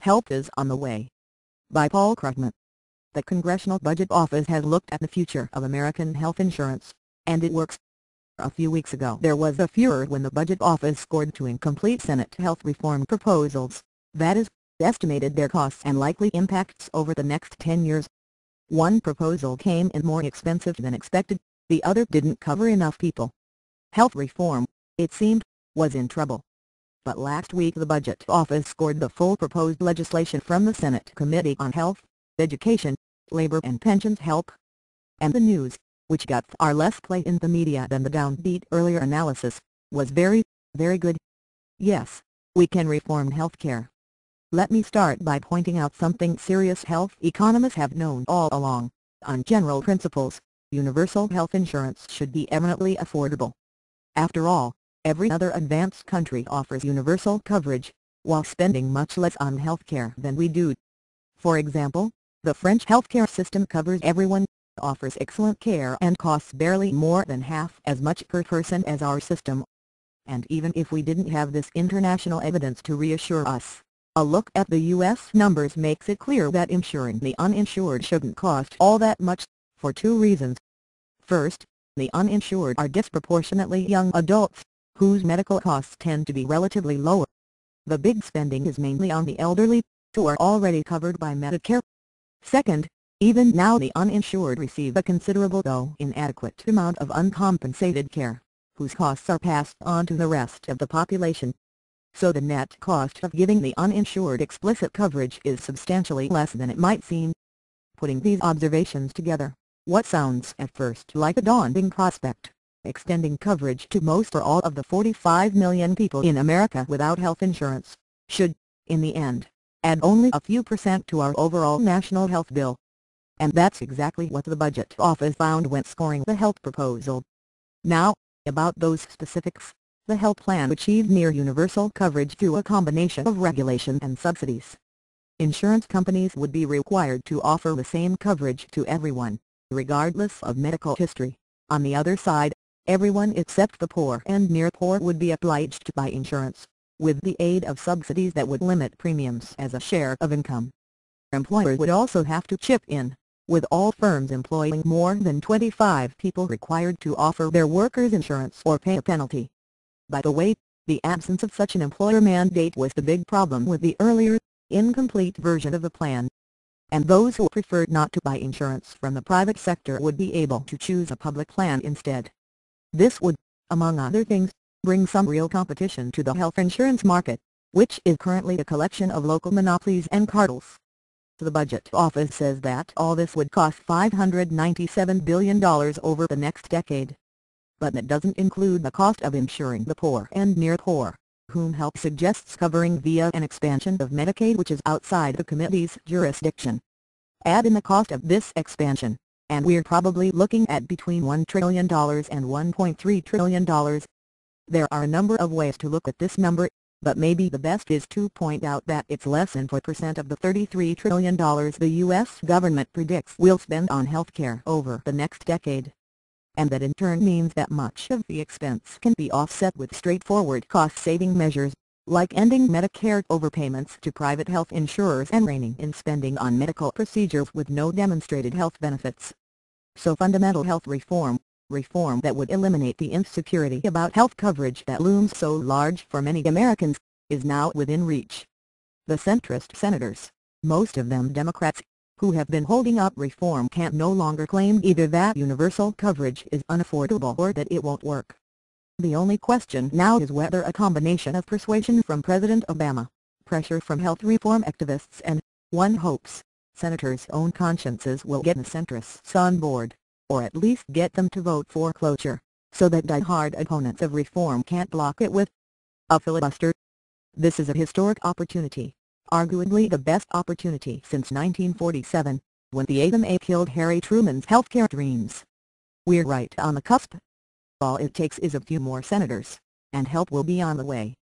Help is on the way. By Paul Krugman. The Congressional Budget Office has looked at the future of American health insurance, and it works. A few weeks ago there was a furor when the Budget Office scored two incomplete Senate health reform proposals, that is, estimated their costs and likely impacts over the next 10 years. One proposal came in more expensive than expected, the other didn't cover enough people. Health reform, it seemed, was in trouble. But last week the Budget Office scored the full proposed legislation from the Senate Committee on Health, Education, Labor and Pensions Help. And the news, which got far less play in the media than the downbeat earlier analysis, was very, very good. Yes, we can reform healthcare. Let me start by pointing out something serious health economists have known all along. On general principles, universal health insurance should be eminently affordable. After all, every other advanced country offers universal coverage, while spending much less on healthcare than we do. For example, the French healthcare system covers everyone, offers excellent care and costs barely more than half as much per person as our system. And even if we didn't have this international evidence to reassure us, a look at the U.S. numbers makes it clear that insuring the uninsured shouldn't cost all that much, for two reasons. First, the uninsured are disproportionately young adults, whose medical costs tend to be relatively lower. The big spending is mainly on the elderly, who are already covered by Medicare. Second, even now the uninsured receive a considerable though inadequate amount of uncompensated care, whose costs are passed on to the rest of the population. So the net cost of giving the uninsured explicit coverage is substantially less than it might seem. Putting these observations together, what sounds at first like a daunting prospect, extending coverage to most or all of the 45 million people in America without health insurance, should, in the end, add only a few percent to our overall national health bill. And that's exactly what the Budget Office found when scoring the health proposal. Now, about those specifics, the health plan achieved near universal coverage through a combination of regulation and subsidies. Insurance companies would be required to offer the same coverage to everyone, regardless of medical history. On the other side, everyone except the poor and near poor would be obliged to buy insurance, with the aid of subsidies that would limit premiums as a share of income. Employers would also have to chip in, with all firms employing more than 25 people required to offer their workers insurance or pay a penalty. By the way, the absence of such an employer mandate was the big problem with the earlier, incomplete version of the plan. And those who preferred not to buy insurance from the private sector would be able to choose a public plan instead. This would, among other things, bring some real competition to the health insurance market, which is currently a collection of local monopolies and cartels. The Budget Office says that all this would cost $597 billion over the next decade. But that doesn't include the cost of insuring the poor and near poor, whom help suggests covering via an expansion of Medicaid which is outside the committee's jurisdiction. Add in the cost of this expansion, and we're probably looking at between $1 trillion and $1.3 trillion. There are a number of ways to look at this number, but maybe the best is to point out that it's less than 4% of the $33 trillion the U.S. government predicts will spend on healthcare over the next decade. And that in turn means that much of the expense can be offset with straightforward cost-saving measures, like ending Medicare overpayments to private health insurers and reining in spending on medical procedures with no demonstrated health benefits. So fundamental health reform that would eliminate the insecurity about health coverage that looms so large for many Americans, is now within reach. The centrist senators, most of them Democrats, who have been holding up reform can no longer claim either that universal coverage is unaffordable or that it won't work. The only question now is whether a combination of persuasion from President Obama, pressure from health reform activists and, one hopes, senators' own consciences will get the centrists on board, or at least get them to vote for cloture, so that die-hard opponents of reform can't block it with a filibuster. This is a historic opportunity. Arguably the best opportunity since 1947, when the AMA killed Harry Truman's healthcare dreams. We're right on the cusp. All it takes is a few more senators, and help will be on the way.